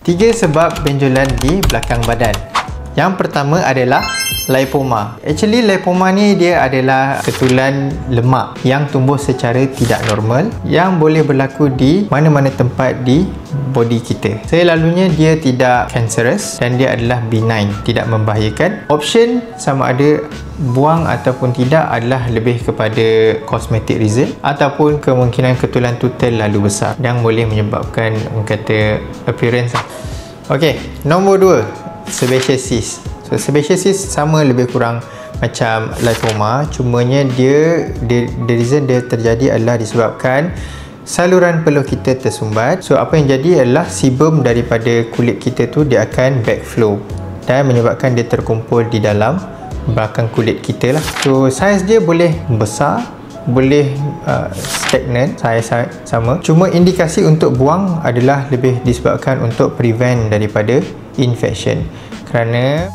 3 sebab benjolan di belakang badan. Yang pertama adalah lipoma. Actually lipoma ni dia adalah ketulan lemak yang tumbuh secara tidak normal yang boleh berlaku di mana-mana tempat di body kita. Selalunya dia tidak cancerous dan dia adalah benign, tidak membahayakan. Option sama ada buang ataupun tidak adalah lebih kepada cosmetic reason ataupun kemungkinan ketulan tu terlalu besar yang boleh menyebabkan orang kata appearance lah. Okey, nombor 2, sebaceous cyst. So sebaceous cyst sama lebih kurang macam lipoma, cumanya the reason dia terjadi adalah disebabkan saluran peluh kita tersumbat. So apa yang jadi adalah sebum daripada kulit kita tu dia akan backflow dan menyebabkan dia terkumpul di dalam belakang kulit kita lah. So saiz dia boleh besar, boleh stagnant, saiz sama. Cuma indikasi untuk buang adalah lebih disebabkan untuk prevent daripada infection. Kerana